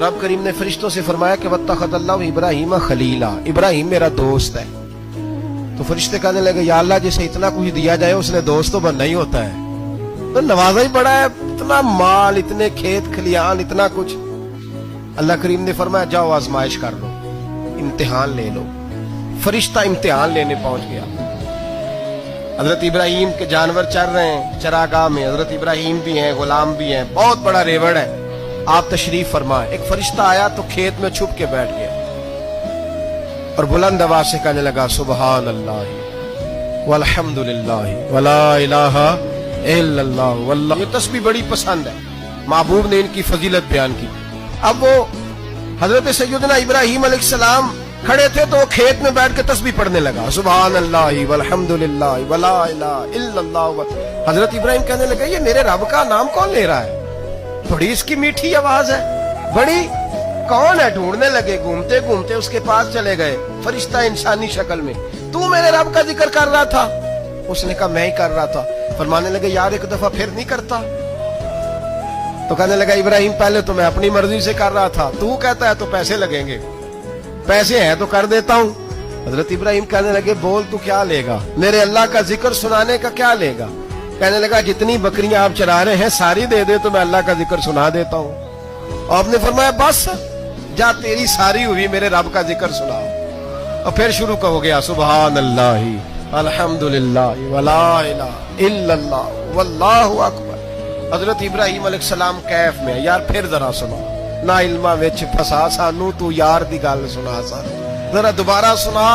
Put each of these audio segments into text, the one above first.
रब करीम ने फरिश्तों से फरमाया कि वत्तखज़ल्लाहु इब्राहीम खलीला, इब्राहिम मेरा दोस्त है। तो फरिश्ते कहने लगे या अल्लाह जिसे इतना कुछ दिया जाए उसने दोस्त तो बनना ही होता है, तो नवाजा ही बड़ा है, इतना माल, इतने खेत खलियान, इतना कुछ। अल्लाह करीम ने फरमाया जाओ आजमाइश कर लो, इम्तिहान ले लो। फरिश्ता इम्तिहान लेने पहुंच गया। हजरत इब्राहिम के जानवर चर रहे हैं चरागाह में, हजरत इब्राहिम भी हैं, गुलाम भी हैं, बहुत बड़ा रेवड़ है। आप तशरीफ फरमाए। एक फरिश्ता आया तो खेत में छुप के बैठ गया और बुलंद आवाज से कहने लगा सुबहान अल्लाह वल्हम्दुलिल्लाह वला इलाहा इल्लल्लाह वल्लाह। ये तस्बीह बड़ी पसंद है, महबूब ने इनकी फजीलत बयान की। अब वो हजरत सैयदना इब्राहिम अलैहिस्सलाम खड़े थे तो वो खेत में बैठ के तस्बीह पढ़ने लगा सुबहान अल्लाह वल्हम्दुलिल्लाह वला इलाहा इल्लल्लाह। हजरत इब्राहिम कहने लगे ये मेरे रब का नाम कौन ले रहा है, बड़ी इसकी मीठी आवाज है, बड़ी कौन है। ढूंढने लगे, घूमते घूमते उसके पास चले गए। फरिश्ता इंसानी शक्ल में, तू मेरे रब का जिक्र कर रहा था? उसने कहा मैं ही कर रहा था। फरमाने लगे यार एक दफा फिर नहीं करता? तो कहने लगा इब्राहिम पहले तो मैं अपनी मर्जी से कर रहा था, तू कहता है तो पैसे लगेंगे, पैसे हैं तो कर देता हूं। हजरत इब्राहिम कहने लगे बोल तू क्या लेगा, मेरे अल्लाह का जिक्र सुनाने का क्या लेगा? कहने लगा जितनी बकरियां आप चरा रहे हैं सारी दे दे तो मैं अल्लाह का जिक्र सुना देता हूं। और आपने फरमाया बस जा तेरी सारी हुई, मेरे रब का जिक्र सुनाओ। और फिर शुरू हो गया सुबहान अल्लाह अल्हम्दुलिल्लाह वला इलाहा इल्लल्लाह वल्लाहु अकबर। हजरत इब्राहिम अलैहिस्सलाम कैफ में, यार फिर जरा सुना, ना इल्मा विच फसा सानू, तू यार दी गल सुना सा, जरा दोबारा सुना।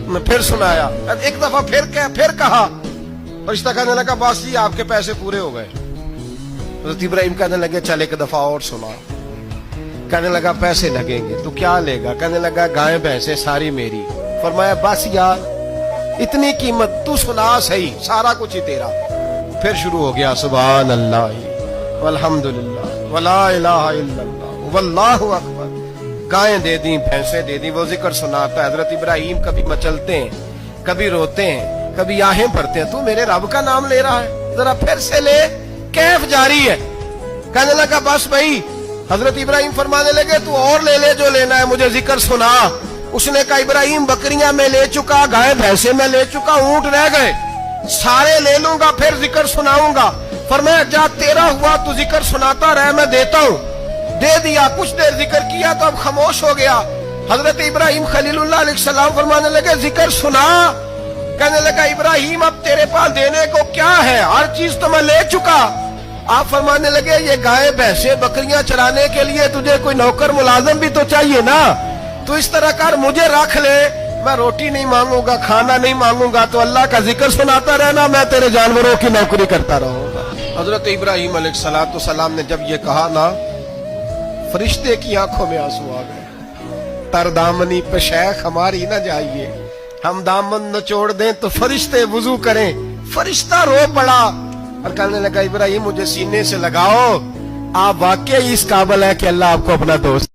मैं फिर सुनाया, एक दफा फिर कहा। फरिश्ता कहने लगा बस जी आपके पैसे पूरे हो गए। हजरत इब्राहिम कहने लगे चल एक दफा और सुना। कहने लगा पैसे लगेंगे, तो क्या लेगा? कहने लगा गाय भैंसे सारी मेरी। फरमाया बस यार इतनी कीमत, तू सुना सही, सारा कुछ ही तेरा। फिर शुरू हो गया सुभान अल्लाह वल्हम्दुलिल्लाह वला इलाहा इल्लल्लाह वल्लाहु अकबर। गायें दे दी, भैंसे दे दी, वो जिक्र सुनाता है। हजरत इब्राहिम कभी मचलते हैं, कभी रोते हैं, कभी आहें भरते हैं, तू मेरे रब का नाम ले रहा है, जरा फिर से ले। कैफ जारी है। कहने लगा बस भाई। हजरत इब्राहिम फरमाने लगे तू और ले ले जो लेना है, मुझे जिक्र सुना। उसने कहा इब्राहिम बकरियां मैं ले चुका, गाय भैंसे मैं ले चुका, ऊंट रह गए, सारे ले लूंगा फिर जिक्र सुनाऊंगा। फरमाया जा तेरा हुआ तू जिक्र सुनाता रहे, मैं देता हूं। दे दिया, कुछ देर जिक्र किया तो अब खामोश हो गया। हजरत इब्राहिम खलीलुल्लाह अलैहिस्सलाम फरमाने लगे जिक्र सुना। कहने लगा इब्राहिम अब तेरे पास देने को क्या है, हर चीज तो मैं ले चुका। आप फरमाने लगे ये गाय भैंसे बकरियां चराने के लिए तुझे कोई नौकर मुलाजिम भी तो चाहिए ना, तो इस तरह कर मुझे रख ले, मैं रोटी नहीं मांगूंगा, खाना नहीं मांगूंगा, तो अल्लाह का जिक्र सुनाता रहना, मैं तेरे जानवरों की नौकरी करता रहूंगा। हजरत इब्राहिम अलैहिस्सलाम ने जब ये कहा ना, फरिश्ते की आंखों में आंसू आ गए। तरदामनी पे शेख हमारी ना जाइए, हम दामन नचोड़ दें तो फरिश्ते वुजू करें। फरिश्ता रो पड़ा और कहने लगा इब्राहिम मुझे सीने से लगाओ, आप वाकई इस काबिल है कि अल्लाह आपको अपना दोस्त